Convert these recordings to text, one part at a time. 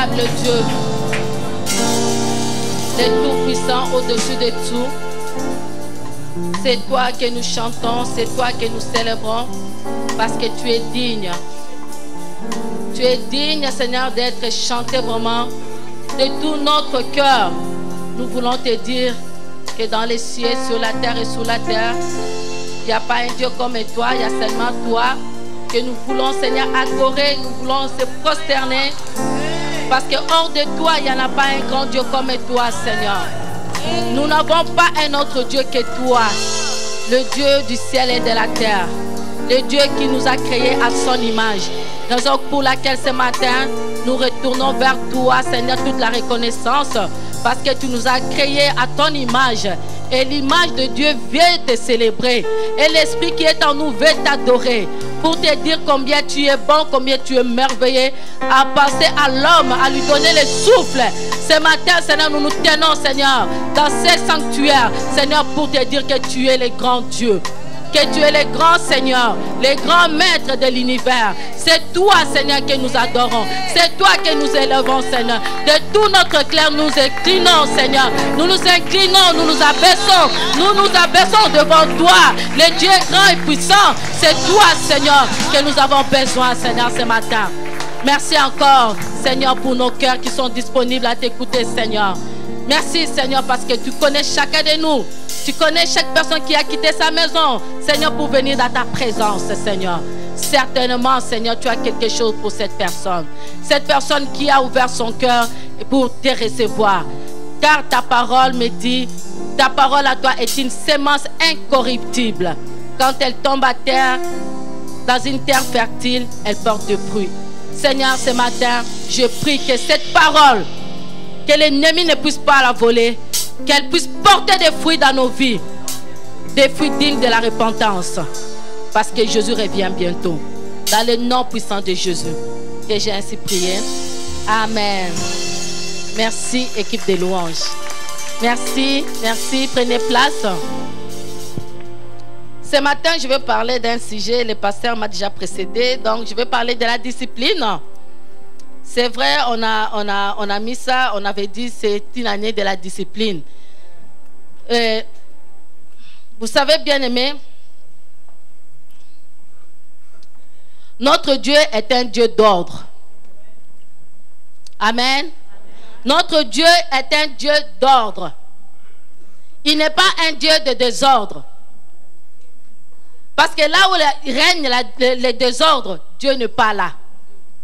véritable Dieu, le Tout-Puissant au-dessus de tout. C'est toi que nous chantons, c'est toi que nous célébrons, parce que tu es digne. Tu es digne, Seigneur, d'être chanté vraiment de tout notre cœur. Nous voulons te dire que dans les cieux, sur la terre et sous la terre, il n'y a pas un Dieu comme toi, il y a seulement toi que nous voulons, Seigneur, adorer, nous voulons se prosterner. Parce que hors de toi, il n'y en a pas un grand Dieu comme toi, Seigneur. Nous n'avons pas un autre Dieu que toi, le Dieu du ciel et de la terre, le Dieu qui nous a créés à son image. Raison pour laquelle ce matin, nous retournons vers toi, Seigneur, toute la reconnaissance, parce que tu nous as créés à ton image. Et l'image de Dieu vient te célébrer. Et l'Esprit qui est en nous veut t'adorer. Pour te dire combien tu es bon, combien tu es merveilleux. À passer à l'homme, à lui donner le souffle. Ce matin, Seigneur, nous nous tenons, Seigneur, dans ce sanctuaire, Seigneur, pour te dire que tu es le grand Dieu. Que tu es le grand Seigneur, le grand maître de l'univers. C'est toi, Seigneur, que nous adorons. C'est toi que nous élevons, Seigneur. De tout notre cœur, nous inclinons, Seigneur. Nous nous inclinons, nous nous abaissons. Nous nous abaissons devant toi. Le Dieu grand et puissant. C'est toi, Seigneur, que nous avons besoin, Seigneur, ce matin. Merci encore, Seigneur, pour nos cœurs qui sont disponibles à t'écouter, Seigneur. Merci, Seigneur, parce que tu connais chacun de nous. Tu connais chaque personne qui a quitté sa maison, Seigneur, pour venir dans ta présence, Seigneur. Certainement, Seigneur, tu as quelque chose pour cette personne. Cette personne qui a ouvert son cœur pour te recevoir. Car ta parole me dit, ta parole à toi est une sémence incorruptible. Quand elle tombe à terre, dans une terre fertile, elle porte du fruit. Seigneur, ce matin, je prie que cette parole, que l'ennemi ne puisse pas la voler, qu'elle puisse porter des fruits dans nos vies, des fruits dignes de la repentance, parce que Jésus revient bientôt. Dans le nom puissant de Jésus, que j'ai ainsi prié. Amen. Merci, équipe de louanges. Merci, merci, prenez place. Ce matin, je vais parler d'un sujet, le pasteur m'a déjà précédé, donc je vais parler de la discipline. C'est vrai, on a mis ça, on avait dit c'est une année de la discipline. Vous savez, bien aimé, notre Dieu est un Dieu d'ordre. Amen. Notre Dieu est un Dieu d'ordre. Il n'est pas un Dieu de désordre. Parce que là où règne le désordre, Dieu n'est pas là.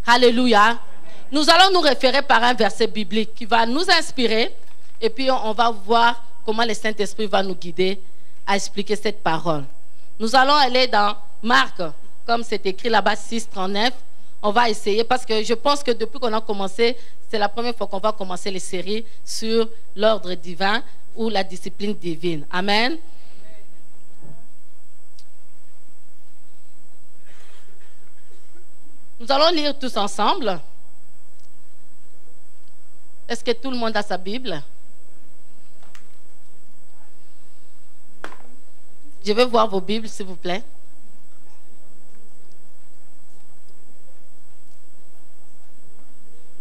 Alléluia. Nous allons nous référer par un verset biblique qui va nous inspirer et puis on va voir comment le Saint-Esprit va nous guider à expliquer cette parole. Nous allons aller dans Marc, comme c'est écrit là-bas, 6:39. On va essayer parce que je pense que depuis qu'on a commencé, c'est la première fois qu'on va commencer les séries sur l'ordre divin ou la discipline divine. Amen. Nous allons lire tous ensemble. Est-ce que tout le monde a sa Bible? Je vais voir vos Bibles, s'il vous plaît.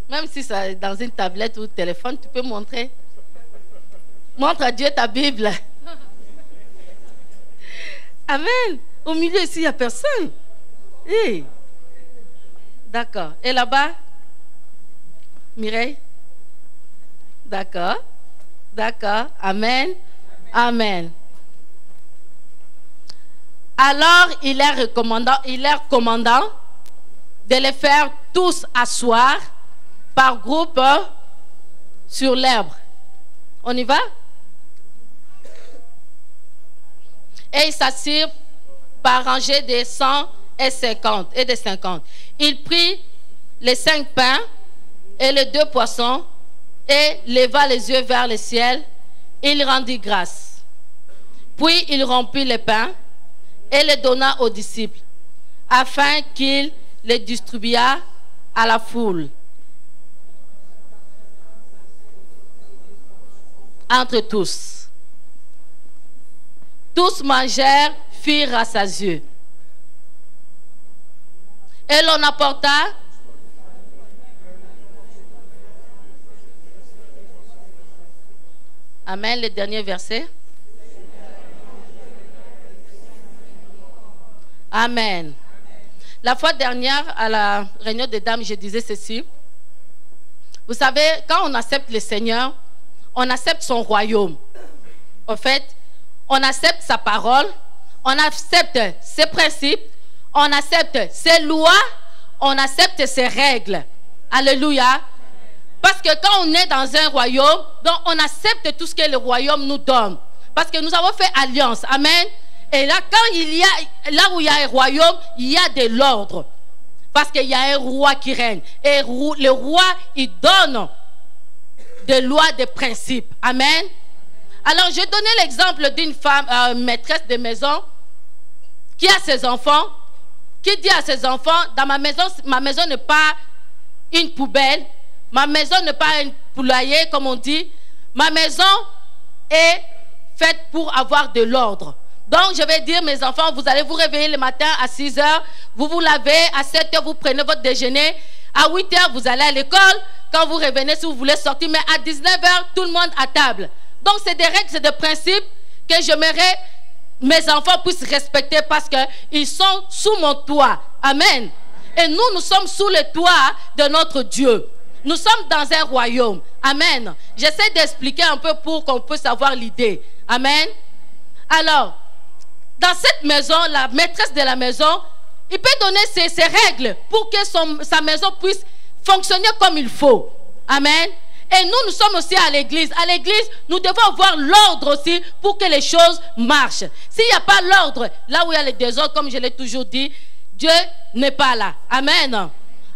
Même si c'est dans une tablette ou téléphone, tu peux montrer. Montre à Dieu ta Bible. Amen. Au milieu ici, il n'y a personne. Hey. D'accord. Et là-bas? Mireille? D'accord. D'accord. Amen. Amen. Alors, il leur commandant de les faire tous asseoir par groupe sur l'herbe. On y va? Et ils s'assirent par rangées de 100 et 50 et de 50. Il prit les 5 pains et les 2 poissons et leva les yeux vers le ciel. Il rendit grâce. Puis il rompit les pains et les donna aux disciples, afin qu'ils les distribuât à la foule. Entre tous. Tous mangèrent, firent rassasiés. Et l'on apporta Amen. Le dernier verset. Amen. La fois dernière, à la réunion des dames, je disais ceci. Vous savez, quand on accepte le Seigneur, on accepte son royaume. En fait, on accepte sa parole, on accepte ses principes, on accepte ses lois, on accepte ses règles. Alléluia. Parce que quand on est dans un royaume, donc on accepte tout ce que le royaume nous donne. Parce que nous avons fait alliance. Amen. Et là, là où il y a un royaume, il y a de l'ordre. Parce qu'il y a un roi qui règne. Et le roi, il donne des lois, des principes. Amen. Alors, je donnais l'exemple d'une femme, maîtresse de maison, qui a ses enfants, qui dit à ses enfants, dans ma maison n'est pas une poubelle, ma maison n'est pas un poulailler, comme on dit, ma maison est faite pour avoir de l'ordre. Donc, je vais dire, mes enfants, vous allez vous réveiller le matin à 6 h, vous vous lavez, à 7 h, vous prenez votre déjeuner, à 8 h, vous allez à l'école, quand vous revenez, si vous voulez sortir, mais à 19 h, tout le monde à table. Donc, c'est des règles, c'est des principes que j'aimerais mes enfants puissent respecter parce qu'ils sont sous mon toit. Amen. Et nous sommes sous le toit de notre Dieu. Nous sommes dans un royaume. Amen. J'essaie d'expliquer un peu pour qu'on puisse avoir l'idée. Amen. Alors, dans cette maison, la maîtresse de la maison, il peut donner ses règles pour que sa maison puisse fonctionner comme il faut. Amen. Et nous sommes aussi à l'église. À l'église, nous devons avoir l'ordre aussi pour que les choses marchent. S'il n'y a pas l'ordre, là où il y a le désordre, comme je l'ai toujours dit, Dieu n'est pas là. Amen.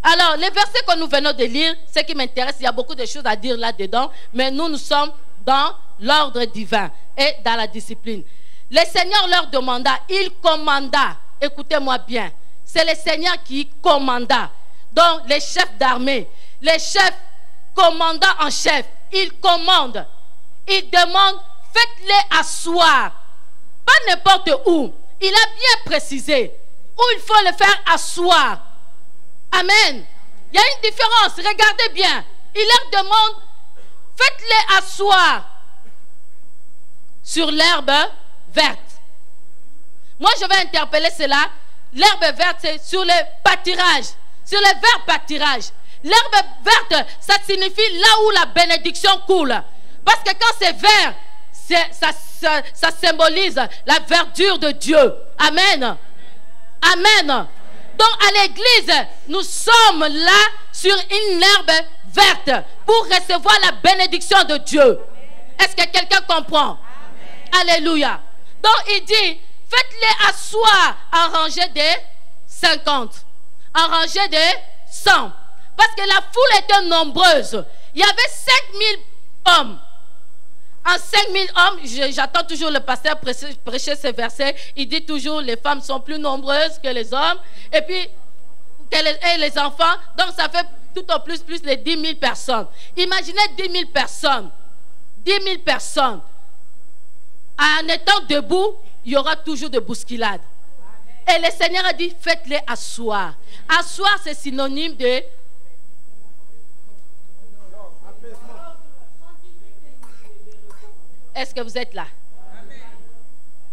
Alors, les versets que nous venons de lire, ce qui m'intéresse, il y a beaucoup de choses à dire là-dedans, mais nous sommes dans l'ordre divin et dans la discipline. Le Seigneur leur demanda, il commanda. Écoutez-moi bien. C'est le Seigneur qui commanda. Donc, les chefs d'armée, les chefs commandant en chef, il commande. Il demande, faites-les asseoir. Pas n'importe où. Il a bien précisé où il faut le faire asseoir. Amen. Il y a une différence. Regardez bien. Il leur demande, faites-les asseoir sur l'herbe verte. Moi, je vais interpeller cela. L'herbe verte, c'est sur le pâturage. Sur les verts pâturages. L'herbe verte, ça signifie là où la bénédiction coule. Parce que quand c'est vert, ça symbolise la verdure de Dieu. Amen. Amen. Donc à l'église, nous sommes là sur une herbe verte pour recevoir la bénédiction de Dieu. Est-ce que quelqu'un comprend? Amen. Alléluia. Donc il dit, faites-les asseoir en rangée de 50, en rangée de 100. Parce que la foule était nombreuse. Il y avait 5000 hommes. En 5000 hommes, j'attends toujours le pasteur prêcher ce verset. Il dit toujours, les femmes sont plus nombreuses que les hommes. Et puis, les enfants. Donc, ça fait tout au plus les 10 000 personnes. Imaginez 10 000 personnes. 10 000 personnes. En étant debout, il y aura toujours des bousculades. Et le Seigneur a dit, faites-les asseoir. Asseoir, c'est synonyme de... Est-ce que vous êtes là?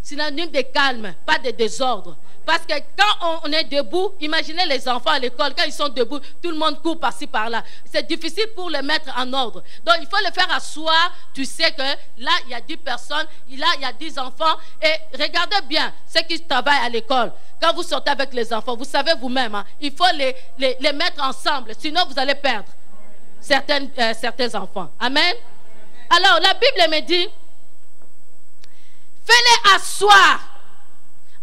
Synonyme de calme, pas de désordre. Parce que quand on est debout, imaginez les enfants à l'école, quand ils sont debout, tout le monde court par-ci, par-là. C'est difficile pour les mettre en ordre. Donc il faut le faire asseoir. Tu sais que là, il y a 10 personnes, là, il y a 10 enfants. Et regardez bien ceux qui travaillent à l'école. Quand vous sortez avec les enfants, vous savez vous-même, hein, il faut les mettre ensemble. Sinon, vous allez perdre certains enfants. Amen. Alors, la Bible me dit, fais-les asseoir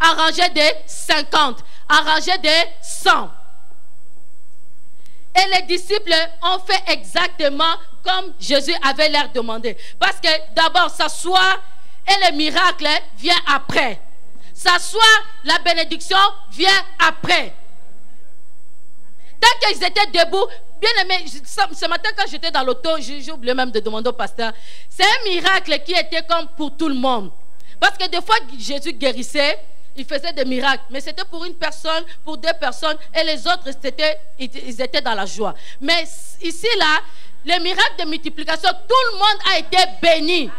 en rangée de 50, en rangée de 100. Et les disciples ont fait exactement comme Jésus avait leur demandé. Parce que d'abord, s'asseoir et le miracle vient après. S'asseoir, la bénédiction vient après. Tant qu'ils étaient debout, bien aimé, ce matin quand j'étais dans l'auto, j'ai oublié même de demander au pasteur, c'est un miracle qui était comme pour tout le monde. Parce que des fois, Jésus guérissait, il faisait des miracles, mais c'était pour une personne, pour 2 personnes, et les autres, ils étaient dans la joie. Mais ici, là, le miracle de multiplication, tout le monde a été béni.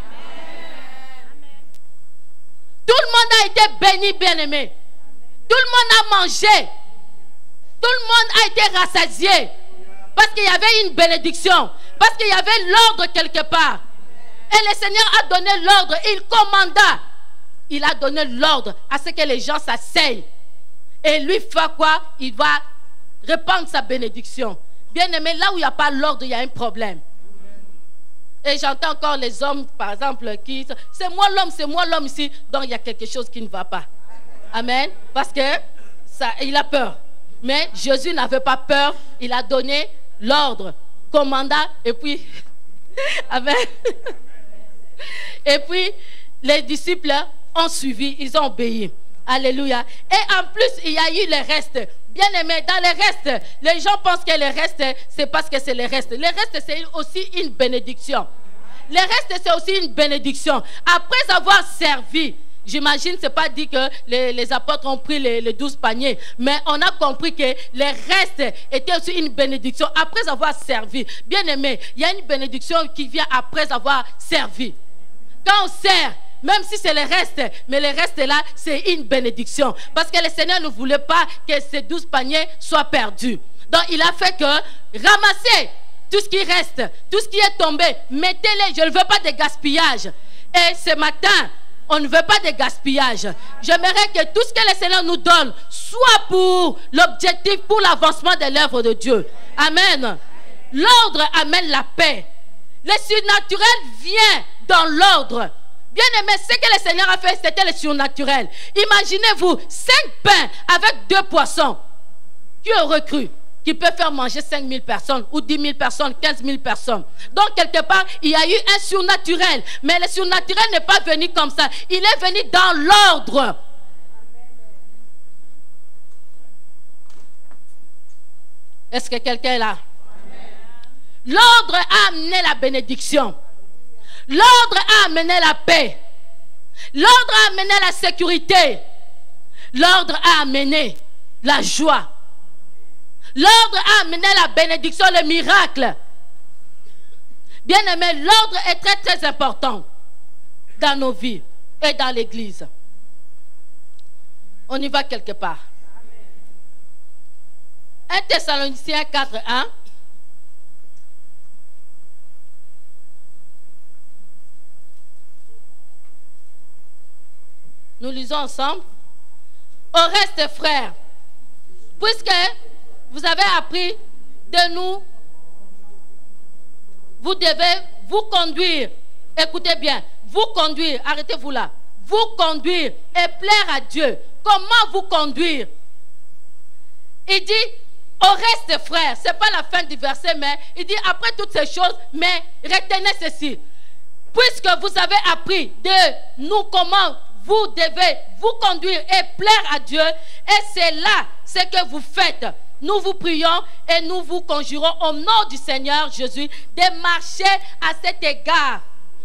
béni, bien-aimé. Tout le monde a mangé. Tout le monde a été rassasié. Parce qu'il y avait une bénédiction. Parce qu'il y avait l'ordre quelque part. Et le Seigneur a donné l'ordre. Il commanda. Il a donné l'ordre à ce que les gens s'asseyent. Et lui fait quoi? Il va répandre sa bénédiction. Bien-aimé, là où il n'y a pas l'ordre, il y a un problème. Et j'entends encore les hommes, par exemple, qui... C'est moi l'homme ici. Donc il y a quelque chose qui ne va pas. Amen. Parce que ça, il a peur. Mais Jésus n'avait pas peur. Il a donné l'ordre, commanda, et puis... Amen. Et puis, les disciples ont suivi, ils ont obéi. Alléluia. Et en plus, il y a eu le reste. Bien aimé, dans le reste, les gens pensent que le reste, c'est parce que c'est le reste. Le reste, c'est aussi une bénédiction. Le reste, c'est aussi une bénédiction. Après avoir servi, j'imagine, ce n'est pas dit que les apôtres ont pris les 12 paniers, mais on a compris que le reste était aussi une bénédiction après avoir servi. Bien aimé, il y a une bénédiction qui vient après avoir servi. Quand on sert, même si c'est le reste, mais le reste là, c'est une bénédiction. Parce que le Seigneur ne voulait pas que ces 12 paniers soient perdus. Donc il a fait que ramassez tout ce qui reste, tout ce qui est tombé, mettez-les. Je ne veux pas de gaspillage. Et ce matin, on ne veut pas de gaspillage. J'aimerais que tout ce que le Seigneur nous donne soit pour l'objectif, pour l'avancement de l'œuvre de Dieu. Amen. L'ordre amène la paix. Le surnaturel vient dans l'ordre. Bien aimé, ce que le Seigneur a fait, c'était le surnaturel. Imaginez-vous 5 pains avec 2 poissons. Qui aurait cru qu'il peut faire manger 5 000 personnes ou 10 000 personnes, 15 000 personnes? Donc quelque part, il y a eu un surnaturel. Mais le surnaturel n'est pas venu comme ça. Il est venu dans l'ordre. Est-ce que quelqu'un est là? L'ordre a amené la bénédiction. L'ordre a amené la paix. L'ordre a amené la sécurité. L'ordre a amené la joie. L'ordre a amené la bénédiction, le miracle. Bien aimé, l'ordre est très très important dans nos vies et dans l'église. On y va quelque part. 1 Thessaloniciens 4:1. Nous lisons ensemble. Au reste, frères, puisque vous avez appris de nous, vous devez vous conduire. Écoutez bien, vous conduire, arrêtez-vous là. Vous conduire et plaire à Dieu. Comment vous conduire? Il dit, au reste, frères, ce n'est pas la fin du verset, mais il dit, après toutes ces choses, mais retenez ceci. Puisque vous avez appris de nous comment vous devez vous conduire et plaire à Dieu, et c'est là ce que vous faites. Nous vous prions et nous vous conjurons au nom du Seigneur Jésus de marcher à cet égard,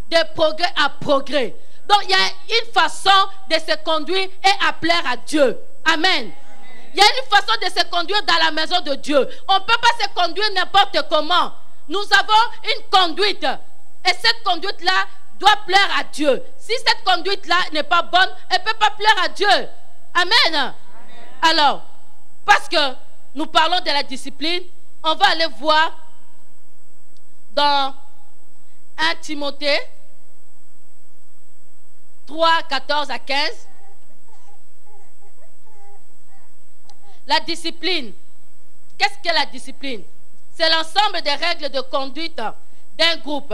de progrès à progrès. Donc il y a une façon de se conduire et à plaire à Dieu. Amen. Il y a une façon de se conduire dans la maison de Dieu. On ne peut pas se conduire n'importe comment. Nous avons une conduite. Et cette conduite-là doit plaire à Dieu. Si cette conduite-là n'est pas bonne, elle ne peut pas plaire à Dieu. Amen. Amen. Alors, parce que nous parlons de la discipline, on va aller voir dans 1 Timothée 3, 14 à 15. La discipline. Qu'est-ce que la discipline? C'est l'ensemble des règles de conduite d'un groupe.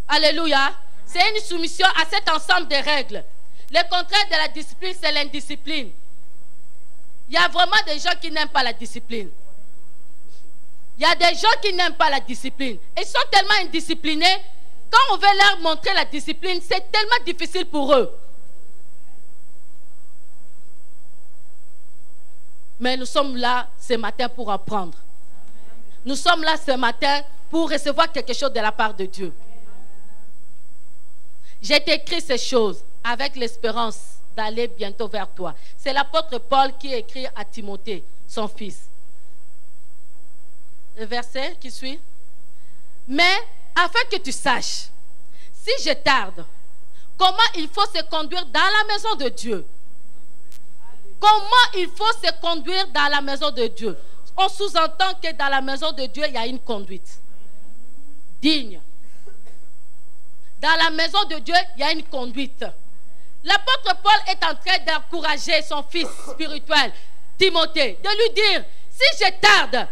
Alléluia. C'est une soumission à cet ensemble de règles. Le contraire de la discipline, c'est l'indiscipline. Il y a vraiment des gens qui n'aiment pas la discipline. Il y a des gens qui n'aiment pas la discipline. Ils sont tellement indisciplinés, quand on veut leur montrer la discipline, c'est tellement difficile pour eux. Mais nous sommes là ce matin pour apprendre. Nous sommes là ce matin pour recevoir quelque chose de la part de Dieu. J'ai écrit ces choses avec l'espérance d'aller bientôt vers toi. C'est l'apôtre Paul qui écrit à Timothée, son fils. Le verset qui suit. Mais afin que tu saches, si je tarde, comment il faut se conduire dans la maison de Dieu. comment il faut se conduire dans la maison de Dieu. On sous-entend que dans la maison de Dieu, il y a une conduite digne. Dans la maison de Dieu, il y a une conduite. L'apôtre Paul est en train d'encourager son fils spirituel, Timothée, de lui dire, si je tarde,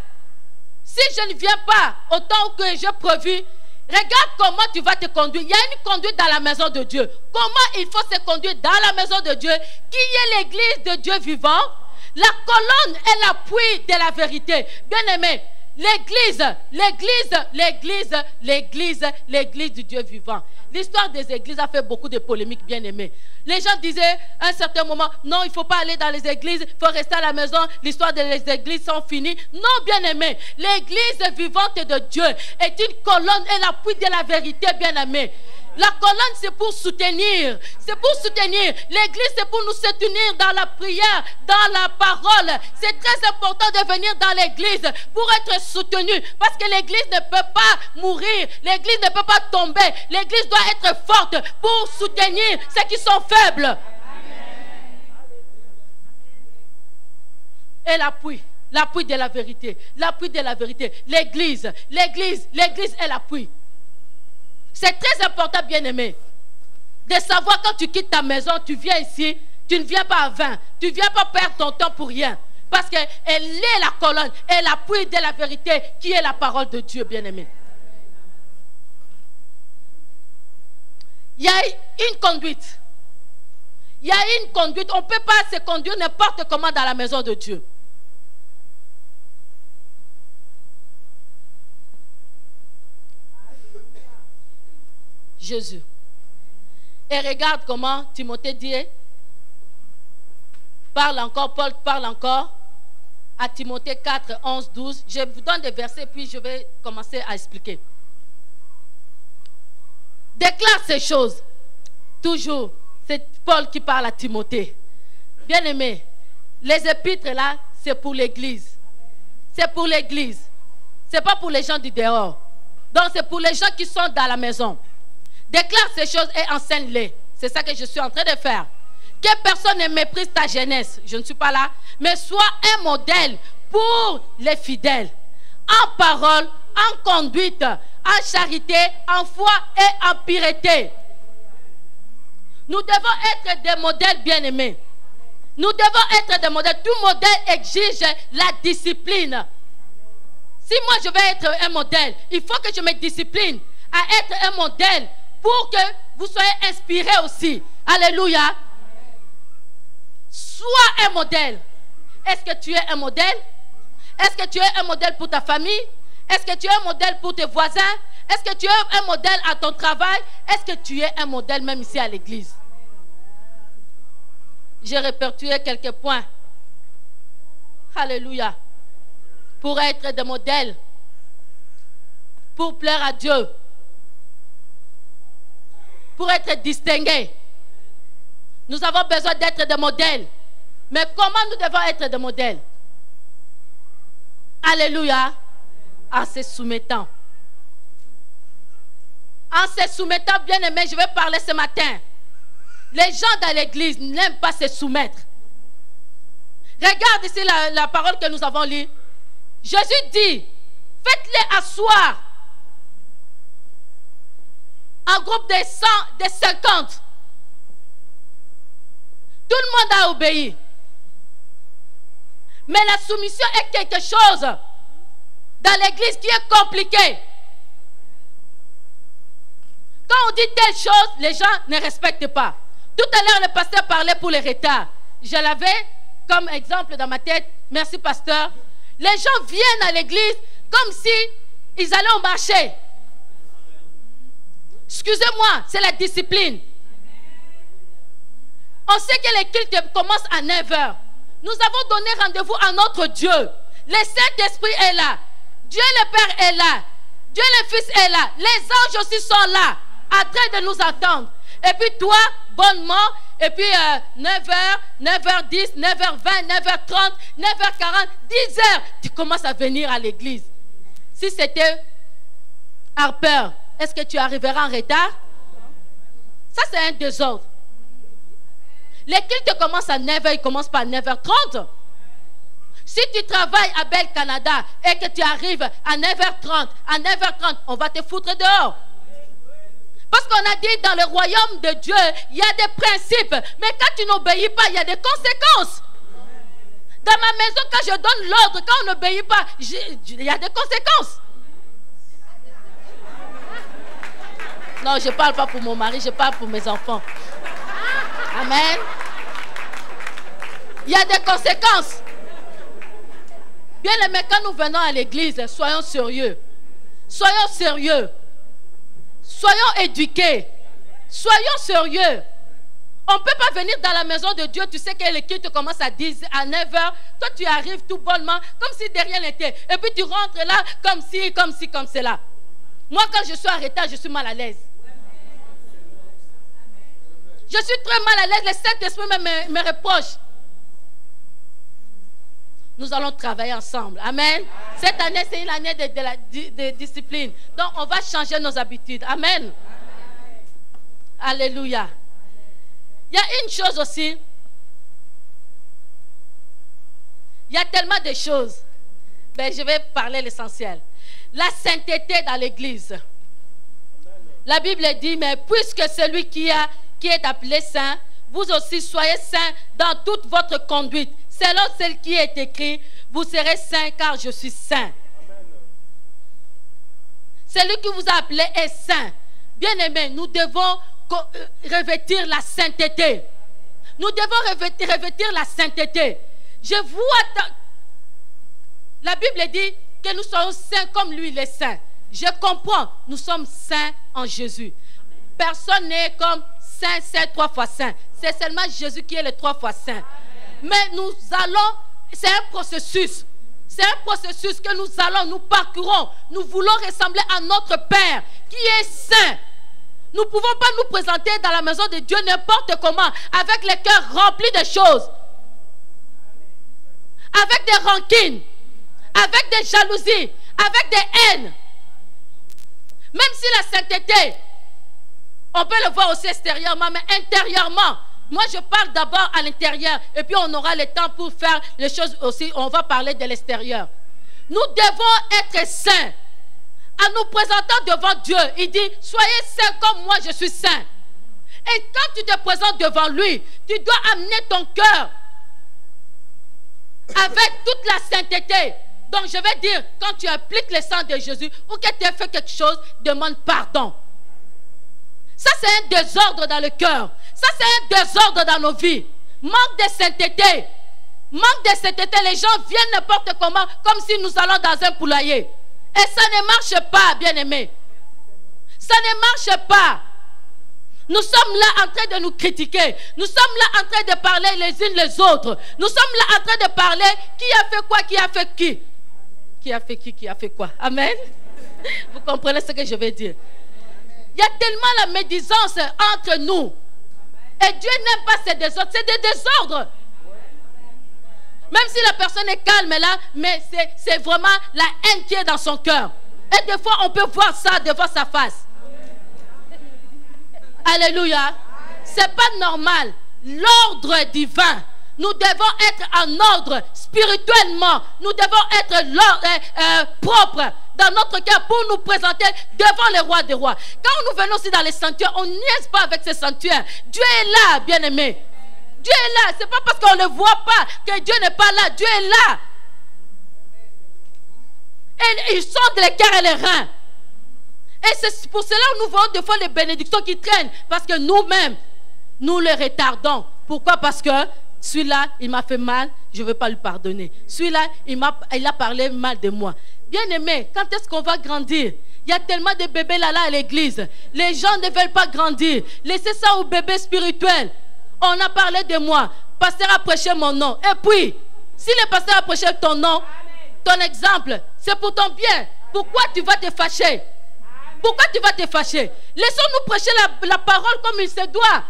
si je ne viens pas au temps que j'ai prévu, regarde comment tu vas te conduire. Il y a une conduite dans la maison de Dieu. Comment il faut se conduire dans la maison de Dieu, qui est l'église de Dieu vivant. La colonne est l'appui de la vérité. Bien-aimé, l'église du Dieu vivant. L'histoire des églises a fait beaucoup de polémiques, bien-aimés. Les gens disaient à un certain moment, non, il ne faut pas aller dans les églises, il faut rester à la maison, l'histoire des églises sont finies. Non, bien-aimés, l'église vivante de Dieu est une colonne et l'appui de la vérité, bien-aimés. La colonne, c'est pour soutenir. C'est pour soutenir. L'église, c'est pour nous soutenir dans la prière, dans la parole. C'est très important de venir dans l'église pour être soutenu. Parce que l'église ne peut pas mourir. L'église ne peut pas tomber. L'église doit être forte pour soutenir ceux qui sont faibles. Et l'appui de la vérité. L'appui de la vérité. L'église est l'appui. C'est très important, bien-aimé, de savoir quand tu quittes ta maison, tu viens ici, tu ne viens pas à 20. Tu ne viens pas perdre ton temps pour rien. Parce qu'elle est la colonne, et l'appui de la vérité qui est la parole de Dieu, bien-aimé. Il y a une conduite. Il y a une conduite. On ne peut pas se conduire n'importe comment dans la maison de Dieu. Jésus. Et regarde comment Timothée dit, parle encore, Paul parle encore à Timothée 4, 11, 12. Je vous donne des versets, puis je vais commencer à expliquer. Déclare ces choses. Toujours, c'est Paul qui parle à Timothée. Bien-aimé, les épîtres là, c'est pour l'église. C'est pour l'église. Ce n'est pas pour les gens du dehors. Donc c'est pour les gens qui sont dans la maison. Déclare ces choses et enseigne-les. C'est ça que je suis en train de faire. Que personne ne méprise ta jeunesse. Je ne suis pas là. Mais sois un modèle pour les fidèles. En parole, en conduite, en charité, en foi et en pureté. Nous devons être des modèles bien-aimés. Nous devons être des modèles. Tout modèle exige la discipline. Si moi je vais être un modèle, il faut que je me discipline à être un modèle pour que vous soyez inspirés aussi. Alléluia. Sois un modèle. Est-ce que tu es un modèle? Est-ce que tu es un modèle pour ta famille? Est-ce que tu es un modèle pour tes voisins? Est-ce que tu es un modèle à ton travail? Est-ce que tu es un modèle même ici à l'église? J'ai répertorié quelques points. Alléluia. Pour être des modèles. Pour plaire à Dieu. Pour être distingués. Nous avons besoin d'être des modèles. Mais comment nous devons être des modèles? Alléluia. En se soumettant. En se soumettant, bien aimé, je vais parler ce matin. Les gens dans l'église n'aiment pas se soumettre. Regarde ici la parole que nous avons lue. Jésus dit, faites-les asseoir en groupe de 100, de 50. Tout le monde a obéi. Mais la soumission est quelque chose dans l'église qui est compliqué. Quand on dit telle chose, les gens ne respectent pas. Tout à l'heure, le pasteur parlait pour les retards. Je l'avais comme exemple dans ma tête. Merci, pasteur. Les gens viennent à l'église comme si ils allaient au marché. Excusez-moi, c'est la discipline. On sait que les cultes commencent à 9 h. Nous avons donné rendez-vous à notre Dieu. Le Saint-Esprit est là. Dieu le Père est là. Dieu le Fils est là. Les anges aussi sont là, en train de nous attendre. Et puis toi, bonnement, et puis 9 h, 9h10, 9h20, 9h30, 9h40, 10 h, tu commences à venir à l'église. Si c'était Harper, est-ce que tu arriveras en retard? Ça, c'est un désordre. Les cultes commencent à 9h, ils commencent pas à 9h30. Si tu travailles à Bell Canada et que tu arrives à 9h30, on va te foutre dehors. Parce qu'on a dit dans le royaume de Dieu, il y a des principes. Mais quand tu n'obéis pas, il y a des conséquences. Dans ma maison, quand je donne l'ordre, quand on n'obéit pas, il y a des conséquences. Non, je ne parle pas pour mon mari, je parle pour mes enfants. Amen. Il y a des conséquences. Bien aimé, quand nous venons à l'église, soyons sérieux. Soyons sérieux. Soyons éduqués. Soyons sérieux. On ne peut pas venir dans la maison de Dieu, tu sais que le culte commence à 9h. Toi, tu arrives tout bonnement, comme si de rien n'était. Et puis tu rentres là, comme cela. Moi, quand je suis arrêté, je suis mal à l'aise. Je suis très mal à l'aise. Le Saint-Esprit me reproche. Nous allons travailler ensemble. Amen. Cette année, c'est une année de discipline. Donc, on va changer nos habitudes. Amen. Alléluia. Il y a une chose aussi. Il y a tellement de choses. Mais je vais parler l'essentiel. La sainteté dans l'église. La Bible dit, mais puisque celui qui est appelé saint, vous aussi soyez saints dans toute votre conduite. Selon celle qui est écrit, vous serez saints car je suis saint. Celui qui vous a appelé est saint. Bien aimé, nous devons revêtir la sainteté. Nous devons revêtir la sainteté. Je vois, la Bible dit que nous sommes saints comme lui il est saint. Je comprends, nous sommes saints en Jésus. Personne n'est comme saint, saint, 3 fois saint. C'est seulement Jésus qui est le 3 fois saint. Mais nous allons, c'est un processus. C'est un processus que nous parcourons. Nous voulons ressembler à notre Père qui est saint. Nous ne pouvons pas nous présenter dans la maison de Dieu n'importe comment, avec les cœurs remplis de choses, avec des rancines, avec des jalousies, avec des haines. Même si la sainteté, on peut le voir aussi extérieurement, mais intérieurement. Moi, je parle d'abord à l'intérieur, et puis on aura le temps pour faire les choses aussi. On va parler de l'extérieur. Nous devons être saints. En nous présentant devant Dieu, il dit, soyez saints comme moi je suis saint. Et quand tu te présentes devant lui, tu dois amener ton cœur avec toute la sainteté. Donc je vais dire, quand tu appliques le sang de Jésus, ou que tu as fait quelque chose, demande pardon. Ça c'est un désordre dans le cœur. Ça c'est un désordre dans nos vies. Manque de sainteté. Manque de sainteté. Les gens viennent n'importe comment, comme si nous allons dans un poulailler. Et ça ne marche pas, bien-aimés. Ça ne marche pas. Nous sommes là en train de nous critiquer. Nous sommes là en train de parler les unes les autres. Nous sommes là en train de parler qui a fait quoi, qui a fait qui. Qui a fait qui a fait quoi. Amen. Vous comprenez ce que je veux dire. Il y a tellement la médisance entre nous. Et Dieu n'aime pas ces désordres. C'est des désordres. Même si la personne est calme là, mais c'est vraiment la haine qui est dans son cœur. Et des fois, on peut voir ça devant sa face. Alléluia. C'est pas normal. L'ordre divin. Nous devons être en ordre spirituellement. Nous devons être propres dans notre cœur pour nous présenter devant le roi des rois. Quand nous venons aussi dans les sanctuaires, on niaise pas avec ces sanctuaires. Dieu est là, bien-aimé. Dieu est là. C'est pas parce qu'on ne le voit pas que Dieu n'est pas là. Dieu est là. Et il sonde les cœurs et les reins. Et c'est pour cela que nous voyons des fois les bénédictions qui traînent. Parce que nous-mêmes, nous les retardons. Pourquoi? Parce que celui-là, il m'a fait mal, je ne veux pas lui pardonner. Celui-là, il a parlé mal de moi. Bien-aimé, quand est-ce qu'on va grandir? Il y a tellement de bébés là à l'église. Les gens ne veulent pas grandir. Laissez ça aux bébés spirituels. On a parlé de moi. Pasteur a prêché mon nom. Et puis, si le pasteur a prêché ton nom, ton exemple, c'est pour ton bien. Pourquoi tu vas te fâcher? Pourquoi tu vas te fâcher? Laissons-nous prêcher la parole comme il se doit.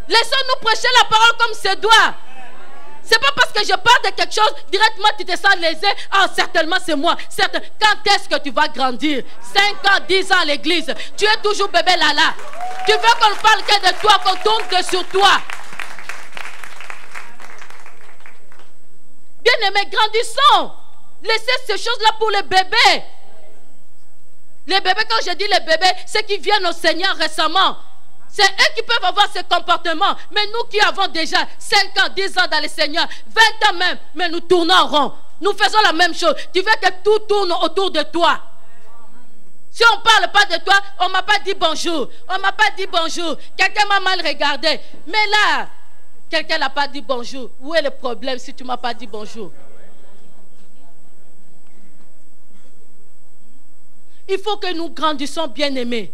Laissons-nous prêcher la parole comme il se doit. C'est pas parce que je parle de quelque chose, directement tu te sens lésé. Ah, certainement c'est moi. Quand est-ce que tu vas grandir? 5 ans, 10 ans à l'église. Tu es toujours bébé Lala. Tu veux qu'on parle que de toi, qu'on tourne que sur toi. Bien-aimés, grandissons. Laissez ces choses-là pour les bébés. Les bébés, quand je dis les bébés, c'est qui viennent au Seigneur récemment. C'est eux qui peuvent avoir ce comportement. Mais nous qui avons déjà 5 ans, 10 ans dans le Seigneur, 20 ans même, mais nous tournons en rond. Nous faisons la même chose. Tu veux que tout tourne autour de toi. Si on ne parle pas de toi, on ne m'a pas dit bonjour. On ne m'a pas dit bonjour. Quelqu'un m'a mal regardé. Mais là, quelqu'un n'a pas dit bonjour. Où est le problème si tu ne m'as pas dit bonjour? Il faut que nous grandissions, bien-aimés.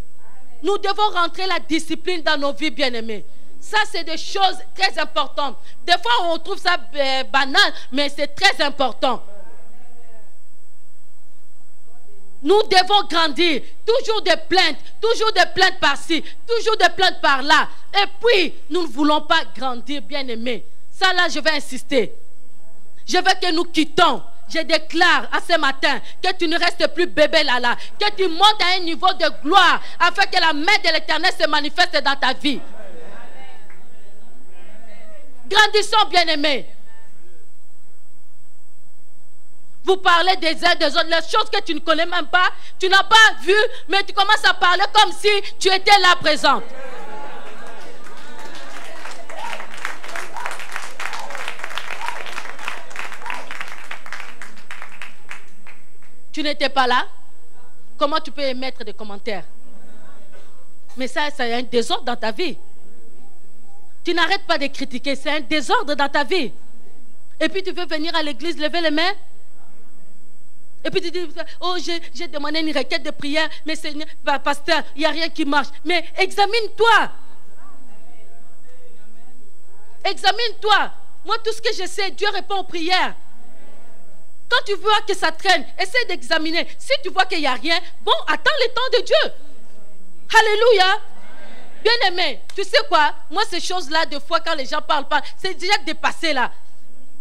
Nous devons rentrer la discipline dans nos vies, bien-aimés. Ça, c'est des choses très importantes. Des fois, on trouve ça banal, mais c'est très important. Nous devons grandir. Toujours des plaintes par-ci, toujours des plaintes par-là. Et puis, nous ne voulons pas grandir, bien-aimés. Ça, là, je vais insister. Je veux que nous quittons. Je déclare à ce matin que tu ne restes plus bébé Lala, que tu montes à un niveau de gloire afin que la main de l'Éternel se manifeste dans ta vie. Grandissons, bien-aimés. Vous parlez des uns des autres, les choses que tu ne connais même pas, tu n'as pas vu, mais tu commences à parler comme si tu étais là présente. Tu n'étais pas là? Comment tu peux émettre des commentaires? Mais ça, c'est un désordre dans ta vie. Tu n'arrêtes pas de critiquer, c'est un désordre dans ta vie. Et puis tu veux venir à l'église, lever les mains. Et puis tu dis, oh, j'ai demandé une requête de prière, mais Seigneur, pasteur, il n'y a rien qui marche. Mais examine-toi. Examine-toi. Moi, tout ce que je sais, Dieu répond aux prières. Quand tu vois que ça traîne, essaie d'examiner. Si tu vois qu'il n'y a rien, bon, attends le temps de Dieu. Alléluia. Bien-aimé, tu sais quoi? Moi, ces choses-là, des fois, quand les gens parlent pas, c'est déjà dépassé là.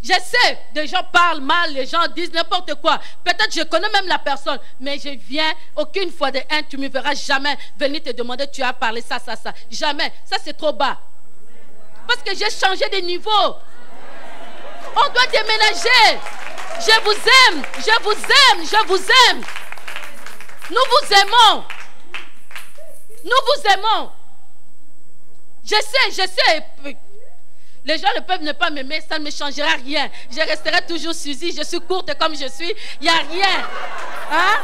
Je sais, des gens parlent mal, les gens disent n'importe quoi. Peut-être je connais même la personne, mais je viens aucune fois de un, tu ne me verras jamais venir te demander, tu as parlé ça. Jamais. Ça, c'est trop bas. Parce que j'ai changé de niveau. On doit déménager. Je vous aime, je vous aime, je vous aime. Nous vous aimons. Nous vous aimons. Je sais. Les gens ne peuvent ne pas m'aimer, ça ne me changera rien. Je resterai toujours Suzy, je suis courte comme je suis, il n'y a rien. Hein?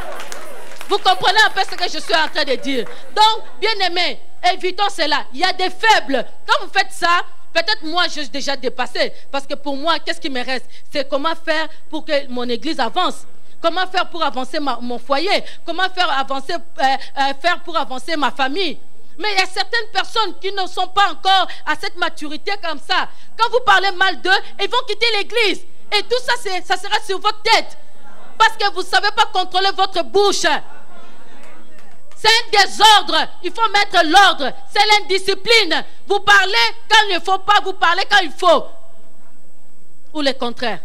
Vous comprenez un peu ce que je suis en train de dire. Donc, bien aimé, évitons cela. Il y a des faibles. Quand vous faites ça, peut-être moi, je suis déjà dépassé. Parce que pour moi, qu'est-ce qui me reste? C'est comment faire pour que mon église avance. Comment faire pour avancer mon foyer? Comment faire pour avancer ma famille? Mais il y a certaines personnes qui ne sont pas encore à cette maturité comme ça. Quand vous parlez mal d'eux, ils vont quitter l'église. Et tout ça, ça sera sur votre tête. Parce que vous ne savez pas contrôler votre bouche. C'est un désordre. Il faut mettre l'ordre. C'est l'indiscipline. Vous parlez quand il ne faut pas, vous parlez quand il faut. Ou le contraire.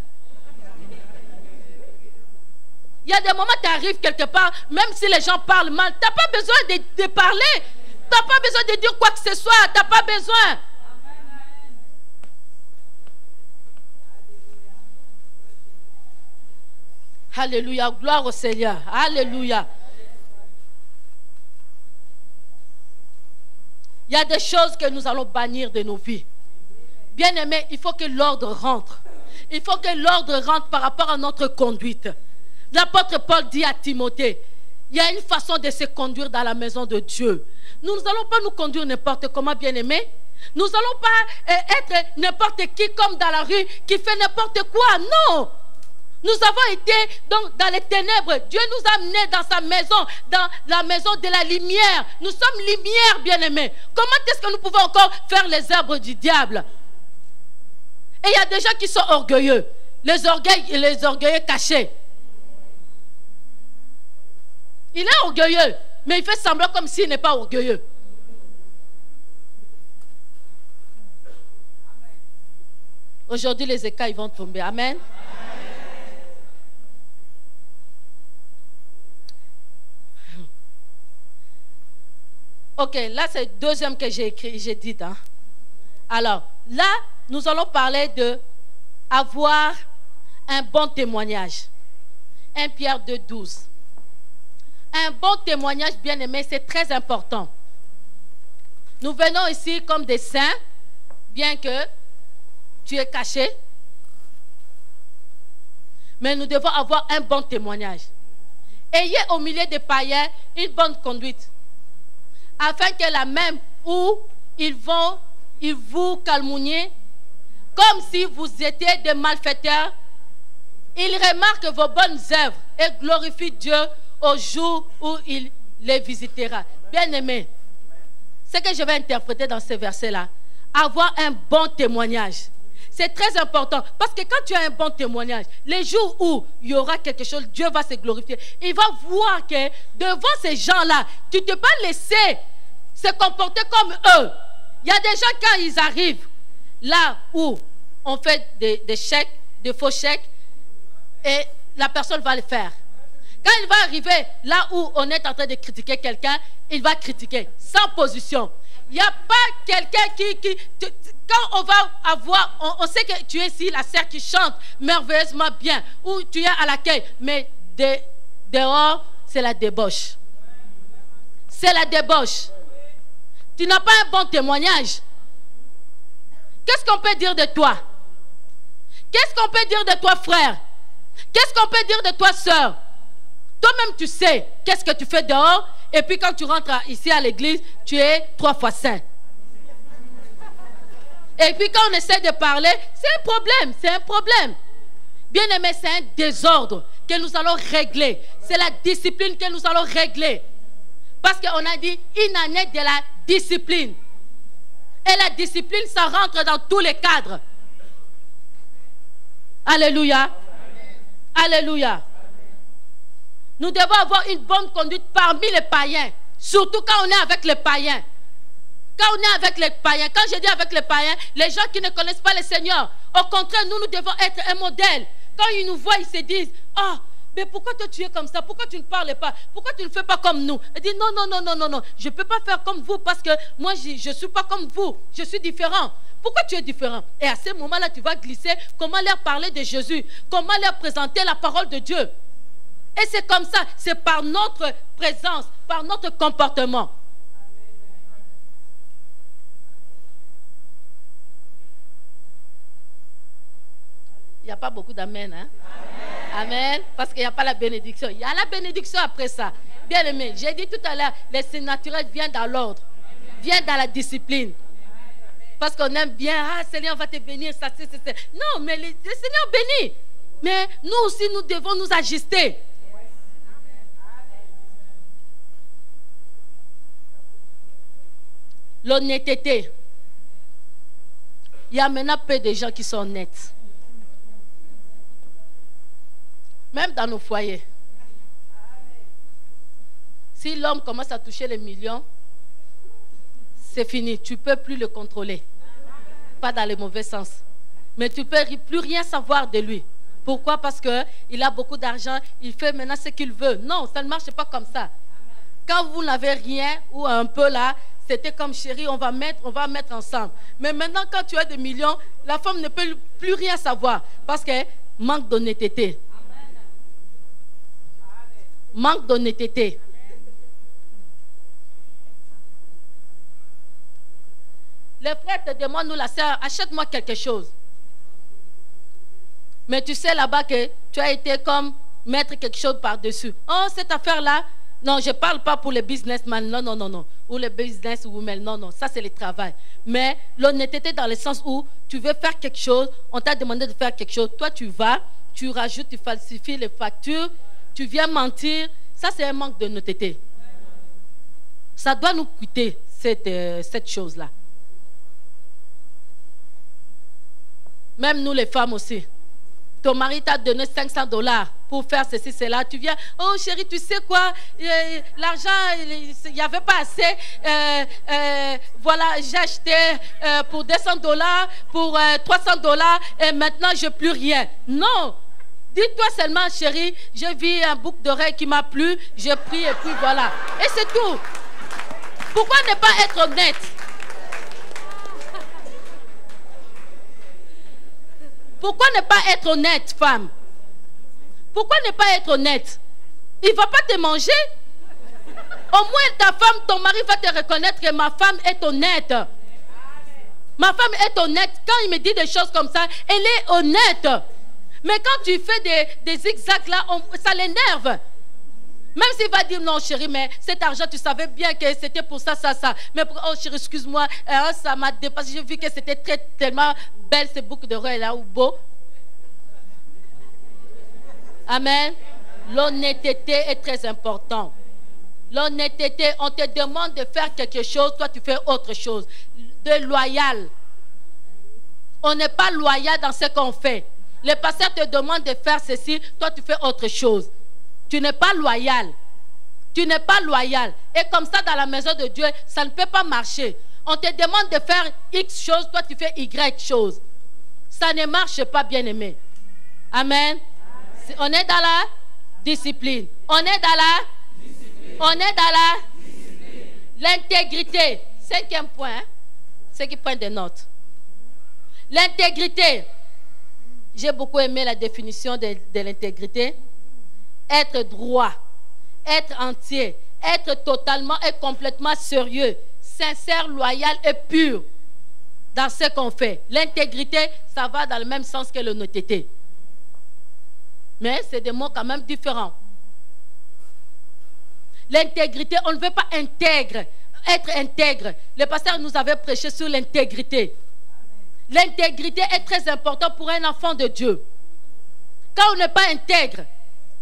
Il y a des moments où tu arrives quelque part, même si les gens parlent mal, tu n'as pas besoin de parler. Tu n'as pas besoin de dire quoi que ce soit. Tu n'as pas besoin. Alléluia. Gloire au Seigneur. Alléluia. Il y a des choses que nous allons bannir de nos vies. Bien aimé, il faut que l'ordre rentre. Il faut que l'ordre rentre par rapport à notre conduite. L'apôtre Paul dit à Timothée, il y a une façon de se conduire dans la maison de Dieu. Nous n'allons pas nous conduire n'importe comment, bien-aimés. Nous n'allons pas être n'importe qui comme dans la rue qui fait n'importe quoi. Non. Nous avons été donc dans les ténèbres. Dieu nous a amenés dans sa maison, dans la maison de la lumière. Nous sommes lumière, bien-aimés. Comment est-ce que nous pouvons encore faire les œuvres du diable? Et il y a des gens qui sont orgueilleux. Les orgueilleux cachés. Il est orgueilleux, mais il fait semblant comme s'il n'est pas orgueilleux. Aujourd'hui, les écailles vont tomber. Amen. Ok, là c'est le deuxième que j'ai écrit, j'ai dit. Hein. Alors, là, nous allons parler de avoir un bon témoignage. 1 Pierre 2,12. Un bon témoignage, bien aimé, c'est très important. Nous venons ici comme des saints, bien que tu es caché. Mais nous devons avoir un bon témoignage. Ayez au milieu des païens une bonne conduite, afin que la même où ils vous calomnient, comme si vous étiez des malfaiteurs, ils remarquent vos bonnes œuvres et glorifient Dieu au jour où il les visitera. Bien aimé, ce que je vais interpréter dans ce verset-là, avoir un bon témoignage. C'est très important parce que quand tu as un bon témoignage, les jours où il y aura quelque chose, Dieu va se glorifier. Il va voir que devant ces gens-là, tu ne t'es pas laissé se comporter comme eux. Il y a des gens quand ils arrivent là où on fait des chèques, des faux chèques, et la personne va le faire. Quand il va arriver là où on est en train de critiquer quelqu'un, il va critiquer sans position. Il n'y a pas quelqu'un qui quand on va avoir, on sait que tu es ici, la sœur qui chante merveilleusement bien, ou tu es à l'accueil, mais dehors, c'est la débauche. C'est la débauche. Tu n'as pas un bon témoignage. Qu'est-ce qu'on peut dire de toi? Qu'est-ce qu'on peut dire de toi, frère? Qu'est-ce qu'on peut dire de toi, sœur? Toi-même, tu sais qu'est-ce que tu fais dehors, et puis quand tu rentres ici à l'église, tu es 3 fois saint. Et puis quand on essaie de parler, c'est un problème, c'est un problème. Bien aimé, c'est un désordre que nous allons régler. C'est la discipline que nous allons régler. Parce qu'on a dit une année de la discipline. Et la discipline, ça rentre dans tous les cadres. Alléluia. Alléluia. Nous devons avoir une bonne conduite parmi les païens. Surtout quand on est avec les païens. Quand on est avec les païens, quand je dis avec les païens, les gens qui ne connaissent pas le Seigneur, au contraire, nous devons être un modèle. Quand ils nous voient, ils se disent, ah, mais pourquoi toi tu es comme ça? Pourquoi tu ne parles pas? Pourquoi tu ne fais pas comme nous? Ils disent, non, non, non, non, non, non, je ne peux pas faire comme vous parce que moi, je ne suis pas comme vous, je suis différent. Pourquoi tu es différent? Et à ce moment-là, tu vas glisser comment leur parler de Jésus, comment leur présenter la parole de Dieu. Et c'est comme ça, c'est par notre présence, par notre comportement. Il n'y a pas beaucoup d'amen, hein? Amen. Amen. Parce qu'il n'y a pas la bénédiction. Il y a la bénédiction après ça. Bien aimé, j'ai dit tout à l'heure, les signes naturels viennent dans l'ordre, viennent dans la discipline. Parce qu'on aime bien, ah, Seigneur va te bénir, ça, c'est. Non, mais le Seigneur bénit. Mais nous aussi, nous devons nous ajuster. L'honnêteté. Il y a maintenant peu de gens qui sont honnêtes. Même dans nos foyers. Si l'homme commence à toucher les millions, c'est fini. Tu ne peux plus le contrôler. Pas dans le mauvais sens. Mais tu ne peux plus rien savoir de lui. Pourquoi? Parce qu'il a beaucoup d'argent, il fait maintenant ce qu'il veut. Non, ça ne marche pas comme ça. Quand vous n'avez rien, ou un peu là, c'était comme chérie, on va mettre ensemble. Mais maintenant, quand tu as des millions, la femme ne peut plus rien savoir. Parce qu'elle manque d'honnêteté. Manque d'honnêteté. Les frères te demandent, nous la sœur, achète-moi quelque chose. Mais tu sais là-bas que tu as été comme mettre quelque chose par-dessus. Oh, cette affaire-là, non, je ne parle pas pour les businessmen, non, non, non, non. Ou les businesswomen, non, non, ça c'est le travail. Mais l'honnêteté dans le sens où tu veux faire quelque chose, on t'a demandé de faire quelque chose, toi tu vas, tu rajoutes, tu falsifies les factures, tu viens mentir, ça c'est un manque d'honnêteté. Ça doit nous coûter cette chose-là. Même nous les femmes aussi. ton mari t'a donné 500 $ pour faire ceci, cela. Tu viens, oh chérie, tu sais quoi, l'argent, il n'y avait pas assez. Voilà, j'ai acheté pour 200 $, pour 300 $, et maintenant, je n'ai plus rien. Non. Dis-toi seulement, chérie, j'ai vu un boucle d'oreille qui m'a plu, j'ai pris et puis voilà. Et c'est tout. Pourquoi ne pas être honnête? Pourquoi ne pas être honnête, femme? Pourquoi ne pas être honnête? Il ne va pas te manger. Au moins ta femme, ton mari va te reconnaître que ma femme est honnête. Ma femme est honnête. Quand il me dit des choses comme ça, elle est honnête. Mais quand tu fais des zigzags là, ça l'énerve. Même s'il va dire non chérie, mais cet argent tu savais bien que c'était pour ça, ça, ça. Mais oh chérie, excuse-moi, ça m'a dépassé. J'ai vu que c'était tellement belle ces boucles d'oreilles là, ou beau. Amen. L'honnêteté est très importante. L'honnêteté, on te demande de faire quelque chose, toi tu fais autre chose. De loyal. On n'est pas loyal dans ce qu'on fait. Le pasteur te demande de faire ceci, toi tu fais autre chose. Tu n'es pas loyal. Tu n'es pas loyal. Et comme ça, dans la maison de Dieu, ça ne peut pas marcher. On te demande de faire X choses, toi tu fais Y choses. Ça ne marche pas, bien-aimé. Amen. On est dans la discipline. On est dans la discipline. On est dans la discipline. L'intégrité. 5e point. Hein? Ceux qui prennent des notes. L'intégrité. J'ai beaucoup aimé la définition de l'intégrité. Être droit, être entier, être totalement et complètement sérieux, sincère, loyal et pur dans ce qu'on fait. L'intégrité, ça va dans le même sens que l'honnêteté. Mais c'est des mots quand même différents. L'intégrité, on ne veut pas intègre, être intègre. Le pasteur nous avait prêché sur l'intégrité. L'intégrité est très importante pour un enfant de Dieu. Quand on n'est pas intègre,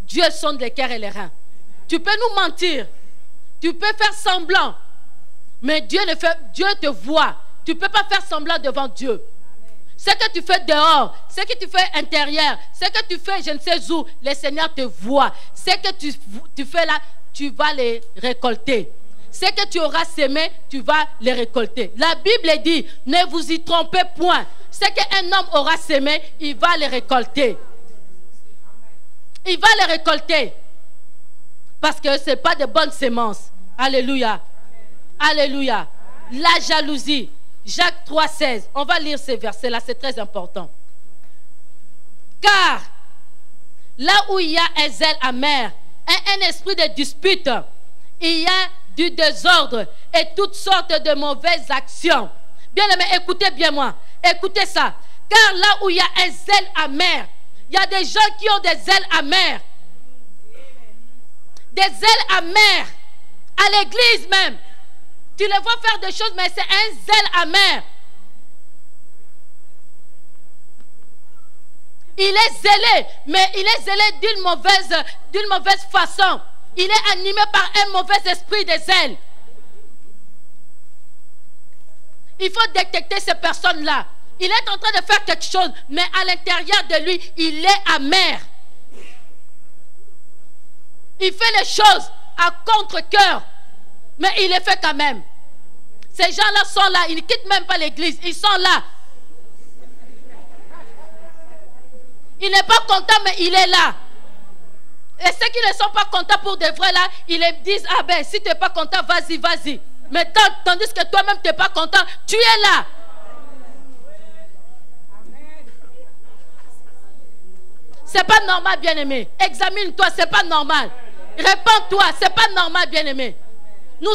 Dieu sonde les cœurs et les reins. Tu peux nous mentir. Tu peux faire semblant. Mais Dieu te voit. Tu ne peux pas faire semblant devant Dieu. Ce que tu fais dehors, ce que tu fais intérieur, ce que tu fais je ne sais où, le Seigneur te voit. Ce que tu fais là, tu vas les récolter. Ce que tu auras sémé, tu vas les récolter. La Bible dit, ne vous y trompez point. Ce qu'un homme aura sémé, il va les récolter. Il va les récolter. Parce que ce n'est pas de bonnes semences. Alléluia. Alléluia. La jalousie. Jacques 3,16. On va lire ces versets-là, c'est très important. Car là où il y a un zèle amer, un esprit de dispute, il y a du désordre et toutes sortes de mauvaises actions. Bien aimé, écoutez bien moi. Écoutez ça. Car là où il y a un zèle amer, il y a des gens qui ont des zèles amers. Des zèles amers. À l'église même. Tu les vois faire des choses, mais c'est un zèle amer. Il est zélé, mais il est zélé d'une mauvaise façon. Il est animé par un mauvais esprit de zèle. Il faut détecter ces personnes-là. Il est en train de faire quelque chose, mais à l'intérieur de lui, il est amer. Il fait les choses à contre-cœur, mais il les fait quand même. Ces gens-là sont là, ils ne quittent même pas l'église, ils sont là. Il n'est pas content, mais il est là. Et ceux qui ne sont pas contents pour de vrai là, ils les disent, ah ben si tu n'es pas content, vas-y, vas-y. Mais tandis que toi-même tu n'es pas content, tu es là. C'est pas normal, bien-aimé. Examine-toi, c'est pas normal. Répands-toi, c'est pas normal, bien-aimé. Nous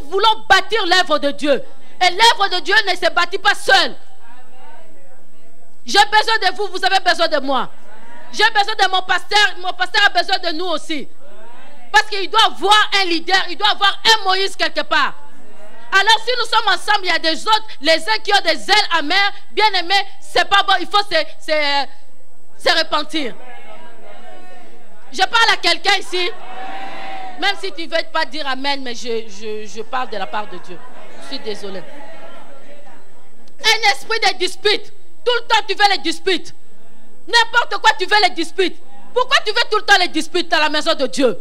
voulons bâtir l'œuvre de Dieu. Et l'œuvre de Dieu ne se bâtit pas seule. J'ai besoin de vous, vous avez besoin de moi. J'ai besoin de mon pasteur a besoin de nous aussi. Parce qu'il doit avoir un leader, il doit avoir un Moïse quelque part. Alors si nous sommes ensemble, il y a des autres, les uns qui ont des zèles amers, bien aimés, c'est pas bon, il faut se repentir. Je parle à quelqu'un ici, même si tu ne veux pas dire amen, mais je parle de la part de Dieu. Je suis désolé. Un esprit de dispute. Tout le temps tu fais les disputes. N'importe quoi, tu veux les disputes. Pourquoi tu veux tout le temps les disputes dans la maison de Dieu?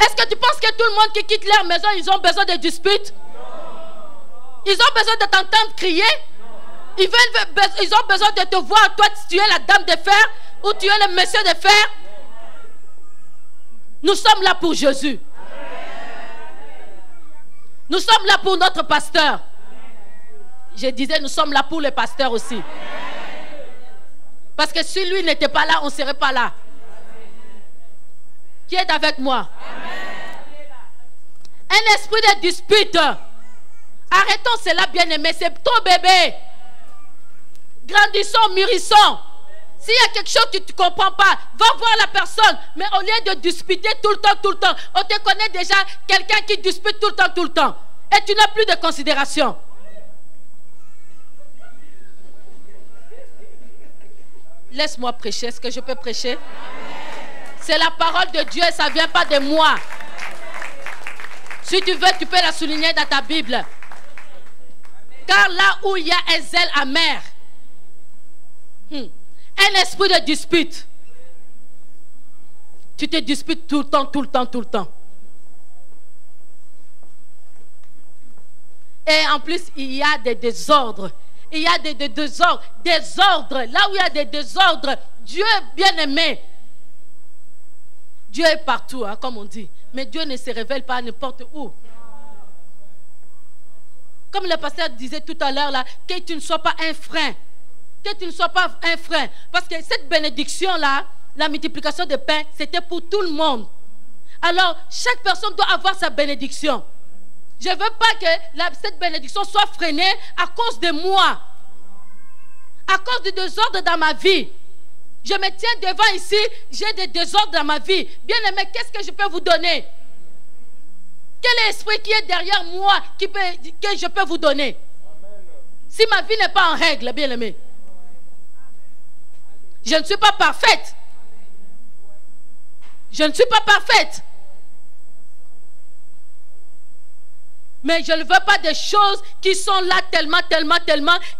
Est-ce que tu penses que tout le monde qui quitte leur maison, ils ont besoin de disputes? Ils ont besoin de t'entendre crier? Ils ont besoin de te voir, toi, si tu es la dame de fer ou tu es le monsieur de fer. Nous sommes là pour Jésus. Nous sommes là pour notre pasteur. Je disais, nous sommes là pour le pasteur aussi. Parce que si lui n'était pas là, on ne serait pas là. Qui est avec moi? Un esprit de dispute. Arrêtons cela, bien-aimé. C'est ton bébé. Grandissons, mûrissons. S'il y a quelque chose que tu ne comprends pas, va voir la personne. Mais au lieu de disputer tout le temps, on te connaît déjà quelqu'un qui dispute tout le temps. Et tu n'as plus de considération. Laisse-moi prêcher. Est-ce que je peux prêcher? C'est la parole de Dieu et ça ne vient pas de moi. Si tu veux, tu peux la souligner dans ta Bible. Car là où il y a un zèle amer, un esprit de dispute, tu te disputes tout le temps. Et en plus, il y a des désordres. Il y a des désordres. Là où il y a des désordres, Dieu bien-aimé. Dieu est partout, hein, comme on dit. Mais Dieu ne se révèle pas n'importe où. Comme le pasteur disait tout à l'heure, là, que tu ne sois pas un frein. Que tu ne sois pas un frein. Parce que cette bénédiction-là, la multiplication de pain, c'était pour tout le monde. Alors, chaque personne doit avoir sa bénédiction. Je ne veux pas que cette bénédiction soit freinée à cause de moi. À cause du désordre dans ma vie. Je me tiens devant ici, j'ai des désordres dans ma vie. Bien aimé, qu'est-ce que je peux vous donner? Quel esprit qui est derrière moi que je peux vous donner? Si ma vie n'est pas en règle, bien aimé. Je ne suis pas parfaite. Je ne suis pas parfaite. Mais je ne veux pas des choses qui sont là tellement,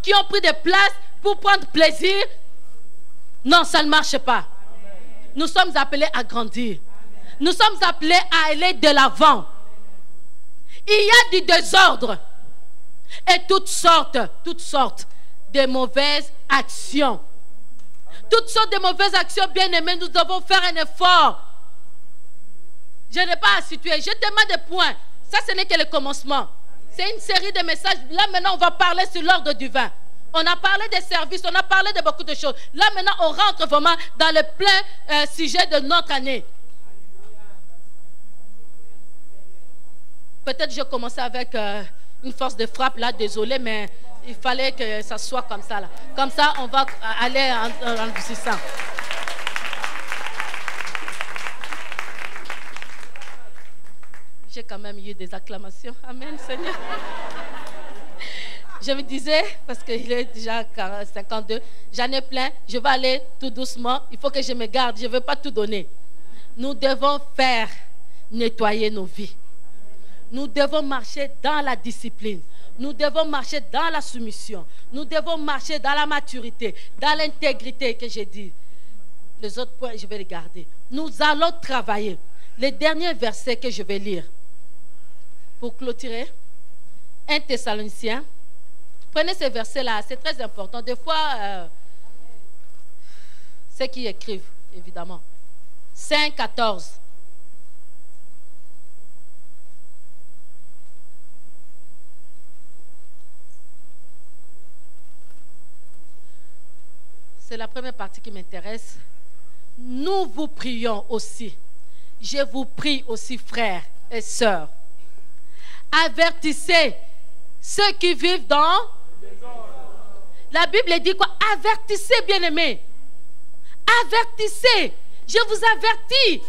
qui ont pris de place pour prendre plaisir. Non, ça ne marche pas. Nous sommes appelés à grandir. Nous sommes appelés à aller de l'avant. Il y a du désordre et toutes sortes de mauvaises actions. Toutes sortes de mauvaises actions, bien-aimés, nous devons faire un effort. Je n'ai pas à situer. Je te mets des points. Ça, ce n'est que le commencement. C'est une série de messages. Là, maintenant, on va parler sur l'ordre du vin. On a parlé des services, on a parlé de beaucoup de choses. Là, maintenant, on rentre vraiment dans le plein sujet de notre année. Peut-être que j'ai commencé avec une force de frappe, là, désolé, mais il fallait que ça soit comme ça, là. Comme ça, on va aller en doucissant. J'ai quand même eu des acclamations. Amen, Seigneur. Je me disais, parce qu'il est déjà 52, j'en ai plein, je vais aller tout doucement, il faut que je me garde, je ne veux pas tout donner. Nous devons faire nettoyer nos vies. Nous devons marcher dans la discipline. Nous devons marcher dans la soumission. Nous devons marcher dans la maturité, dans l'intégrité que j'ai dit. Les autres points, je vais les garder. Nous allons travailler. Les derniers versets que je vais lire pour clôturer. 1 Thessaloniciens. Prenez ces versets-là, c'est très important. Des fois, ceux qui écrivent, évidemment. 5, 14. C'est la première partie qui m'intéresse. Nous vous prions aussi. Je vous prie aussi, frères et sœurs. Avertissez ceux qui vivent dans... La Bible dit quoi? Avertissez, bien-aimés. Avertissez. Je vous avertis.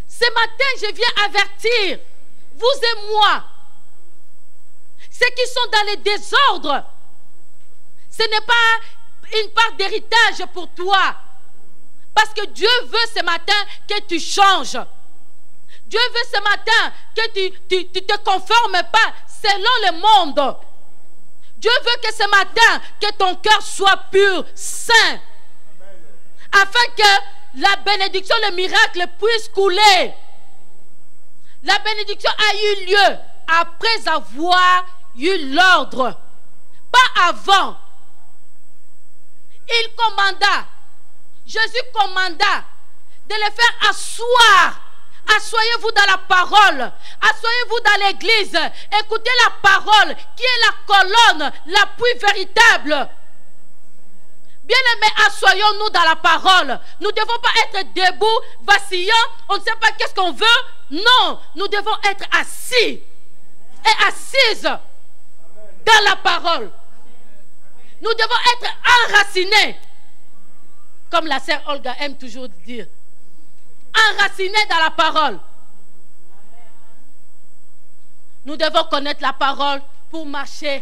Ce matin, je viens avertir vous et moi. Ceux qui sont dans les désordres. Ce n'est pas une part d'héritage pour toi. Parce que Dieu veut ce matin que tu changes. Dieu veut ce matin que tu te conformes pas selon le monde. Dieu veut que ce matin, que ton cœur soit pur, saint, afin que la bénédiction, le miracle puisse couler. La bénédiction a eu lieu après avoir eu l'ordre, pas avant. Il commanda, Jésus commanda de les faire asseoir. Asseyez-vous dans la parole, asseyez-vous dans l'église, écoutez la parole qui est la colonne, l'appui véritable. Bien-aimés, asseyons-nous dans la parole. Nous ne devons pas être debout, vacillants, on ne sait pas qu'est-ce qu'on veut. Non, nous devons être assis et assises dans la parole. Nous devons être enracinés, comme la sœur Olga aime toujours dire. Enracinés dans la parole. Nous devons connaître la parole pour marcher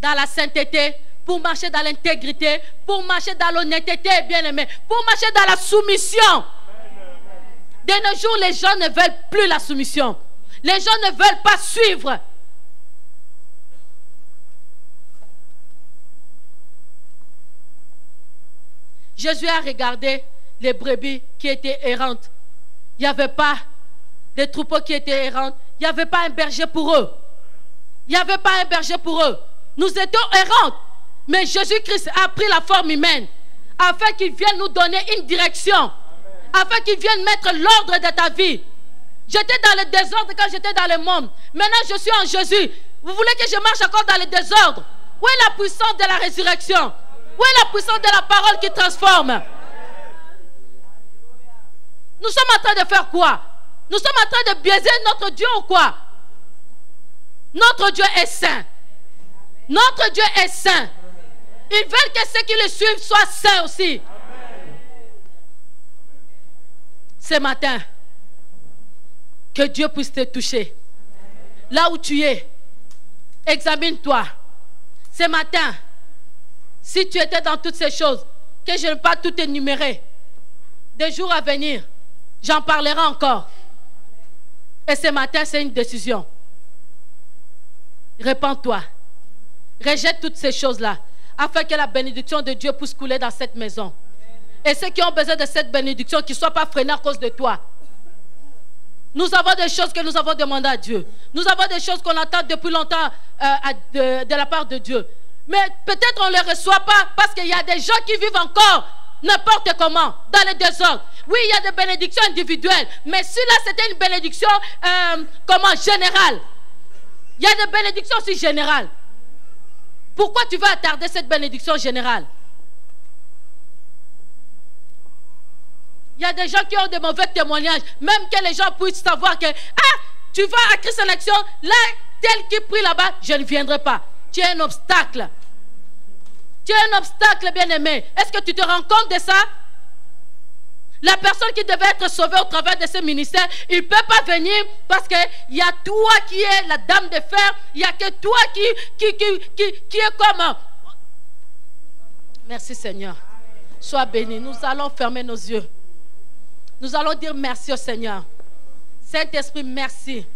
dans la sainteté, pour marcher dans l'intégrité, pour marcher dans l'honnêteté, bien-aimés, pour marcher dans la soumission. De nos jours, les gens ne veulent plus la soumission. Les gens ne veulent pas suivre. Jésus a regardé les brebis qui étaient errantes. Il n'y avait pas de troupeaux qui étaient errantes. Il n'y avait pas un berger pour eux. Il n'y avait pas un berger pour eux. Nous étions errantes. Mais Jésus-Christ a pris la forme humaine afin qu'il vienne nous donner une direction. Afin qu'il vienne mettre l'ordre de ta vie. J'étais dans le désordre quand j'étais dans le monde. Maintenant, je suis en Jésus. Vous voulez que je marche encore dans le désordre? Où est la puissance de la résurrection? Où est la puissance de la parole qui transforme? Nous sommes en train de faire quoi? Nous sommes en train de biaiser notre Dieu ou quoi? Notre Dieu est saint. Notre Dieu est saint. Ils veulent que ceux qui le suivent soient saints aussi. Ce matin, que Dieu puisse te toucher. Là où tu es, examine-toi. Ce matin, si tu étais dans toutes ces choses, que je ne vais pas tout énumérer, des jours à venir, j'en parlerai encore. Et ce matin, c'est une décision. Répands-toi. Rejette toutes ces choses-là, afin que la bénédiction de Dieu puisse couler dans cette maison. Et ceux qui ont besoin de cette bénédiction, qu'ils ne soient pas freinés à cause de toi. Nous avons des choses que nous avons demandées à Dieu. Nous avons des choses qu'on attend depuis longtemps de la part de Dieu. Mais peut-être on ne les reçoit pas parce qu'il y a des gens qui vivent encore n'importe comment, dans le désordre. Oui, il y a des bénédictions individuelles, mais celui-là, c'était une bénédiction générale. Il y a des bénédictions aussi générales. Pourquoi tu veux attarder cette bénédiction générale? Il y a des gens qui ont de mauvais témoignages, même que les gens puissent savoir que, tu vas à Christ en action, là, tel qui prie là-bas, je ne viendrai pas. Tu es un obstacle. Tu es un obstacle, bien-aimé. Est-ce que tu te rends compte de ça? La personne qui devait être sauvée au travers de ce ministère, il ne peut pas venir parce qu'il y a toi qui es la dame de fer, il n'y a que toi qui est comme... Merci Seigneur. Sois béni. Nous allons fermer nos yeux. Nous allons dire merci au Seigneur. Saint-Esprit, merci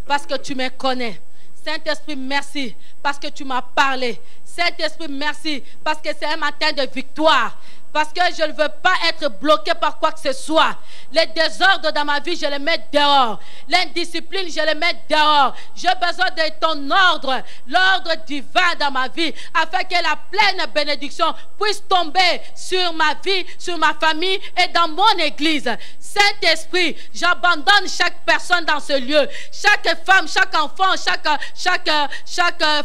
parce que tu me connais. Saint-Esprit, merci parce que tu m'as parlé. Saint-Esprit, merci parce que c'est un matin de victoire. Parce que je ne veux pas être bloqué par quoi que ce soit. Les désordres dans ma vie, je les mets dehors. L'indiscipline, je les mets dehors. J'ai besoin de ton ordre, l'ordre divin dans ma vie, afin que la pleine bénédiction puisse tomber sur ma vie, sur ma famille et dans mon église. Saint-Esprit, j'abandonne chaque personne dans ce lieu. Chaque femme, chaque enfant, chaque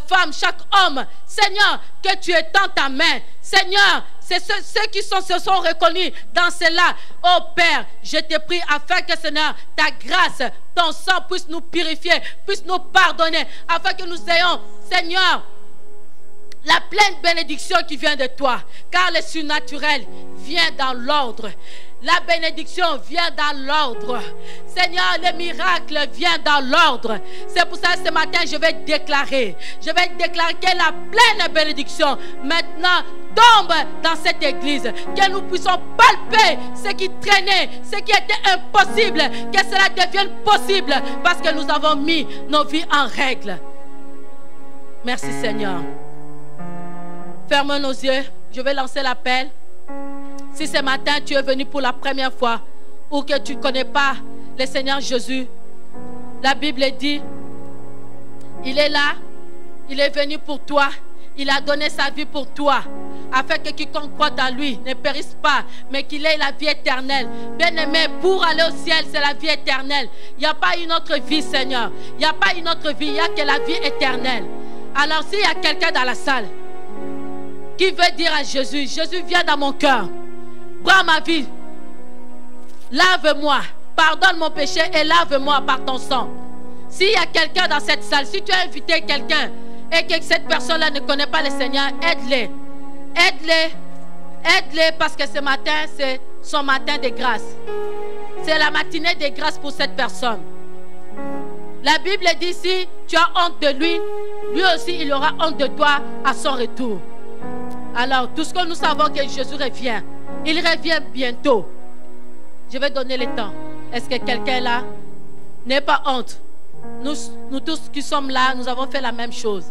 femme, chaque homme. Seigneur, que tu étends ta main. Seigneur, c'est ceux qui se sont reconnus dans cela. Oh Père, je te prie afin que Seigneur, ta grâce, ton sang puisse nous purifier, puisse nous pardonner, afin que nous ayons, Seigneur, la pleine bénédiction qui vient de toi. Car le surnaturel vient dans l'ordre. La bénédiction vient dans l'ordre. Seigneur, le miracle vient dans l'ordre. C'est pour ça que ce matin, je vais déclarer que la pleine bénédiction maintenant tombe dans cette église. Que nous puissions palper ce qui traînait, ce qui était impossible. Que cela devienne possible parce que nous avons mis nos vies en règle. Merci Seigneur. Fermons nos yeux. Je vais lancer l'appel. Si ce matin tu es venu pour la première fois ou que tu ne connais pas le Seigneur Jésus, la Bible dit, il est là, il est venu pour toi, il a donné sa vie pour toi, afin que quiconque croit en lui ne périsse pas, mais qu'il ait la vie éternelle. Bien-aimé, pour aller au ciel, c'est la vie éternelle. Il n'y a pas une autre vie, Seigneur. Il n'y a pas une autre vie, il n'y a que la vie éternelle. Alors s'il y a quelqu'un dans la salle qui veut dire à Jésus, Jésus, viens dans mon cœur, prends ma vie, lave-moi, pardonne mon péché et lave-moi par ton sang. S'il y a quelqu'un dans cette salle, si tu as invité quelqu'un et que cette personne-là ne connaît pas le Seigneur, aide-les. Aide-les. Aide-les parce que ce matin, c'est son matin de grâce. C'est la matinée de grâce pour cette personne. La Bible dit, si tu as honte de lui, lui aussi, il aura honte de toi à son retour. Alors, tout ce que nous savons que Jésus revient, il revient bientôt. Je vais donner le temps. Est-ce que quelqu'un est là? N'aie pas honte. Nous tous qui sommes là, nous avons fait la même chose.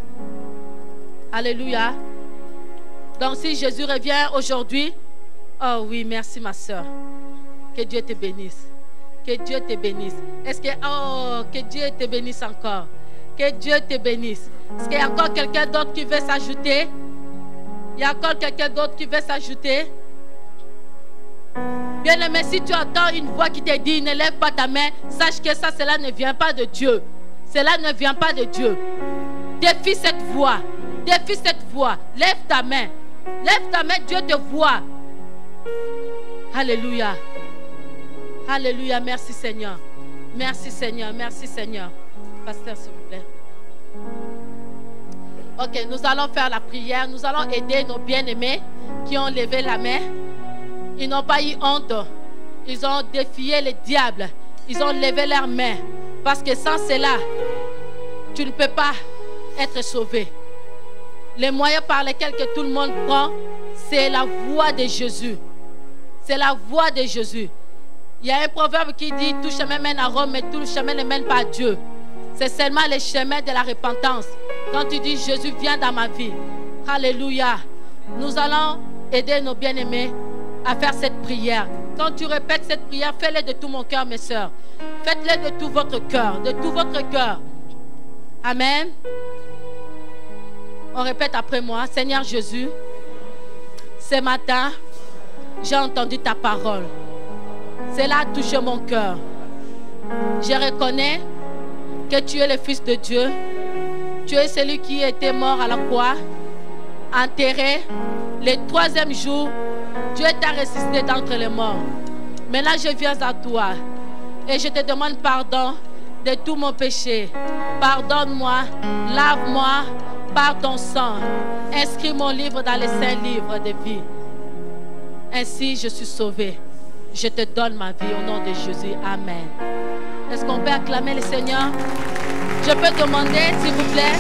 Alléluia. Donc si Jésus revient aujourd'hui, oh oui, merci ma soeur. Que Dieu te bénisse. Que Dieu te bénisse. Est-ce que, oh, que Dieu te bénisse encore. Que Dieu te bénisse. Est-ce qu'il y a encore quelqu'un d'autre qui veut s'ajouter? Il y a encore quelqu'un d'autre qui veut s'ajouter? Bien-aimé, si tu entends une voix qui te dit, ne lève pas ta main, sache que ça, cela ne vient pas de Dieu. Cela ne vient pas de Dieu. Défie cette voix. Défie cette voix. Lève ta main. Lève ta main, Dieu te voit. Alléluia. Alléluia. Merci Seigneur. Merci Seigneur. Merci Seigneur. Pasteur, s'il vous plaît. Ok, nous allons faire la prière. Nous allons aider nos bien-aimés qui ont levé la main. Ils n'ont pas eu honte. Ils ont défié le diable. Ils ont levé leurs mains. Parce que sans cela, tu ne peux pas être sauvé. Les moyens par lesquels que tout le monde prend, c'est la voix de Jésus. C'est la voix de Jésus. Il y a un proverbe qui dit, tout chemin mène à Rome, mais tout chemin ne mène pas à Dieu. C'est seulement le chemin de la repentance. Quand tu dis, Jésus vient dans ma vie. Alléluia. Nous allons aider nos bien-aimés à faire cette prière. Quand tu répètes cette prière, fais-le de tout mon cœur, mes sœurs. Faites-le de tout votre cœur, de tout votre cœur. Amen. On répète après moi. Seigneur Jésus, ce matin, j'ai entendu ta parole. Cela a touché mon cœur. Je reconnais que tu es le Fils de Dieu. Tu es celui qui était mort à la croix, enterré. Le troisième jour, Dieu t'a ressuscité d'entre les morts. Maintenant, je viens à toi et je te demande pardon de tout mon péché. Pardonne-moi, lave-moi par ton sang. Inscris mon livre dans les saints livres de vie. Ainsi, je suis sauvé. Je te donne ma vie au nom de Jésus. Amen. Est-ce qu'on peut acclamer le Seigneur? Je peux demander, s'il vous plaît,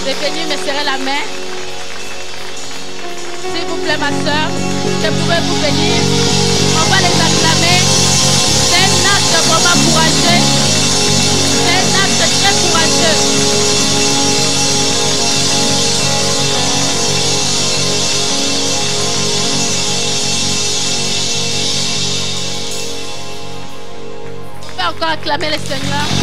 de venir me serrer la main. S'il vous plaît, ma soeur, je pourrais vous venir. On va les acclamer. C'est un acte vraiment courageux. C'est un acte très courageux. On peut encore acclamer le Seigneur.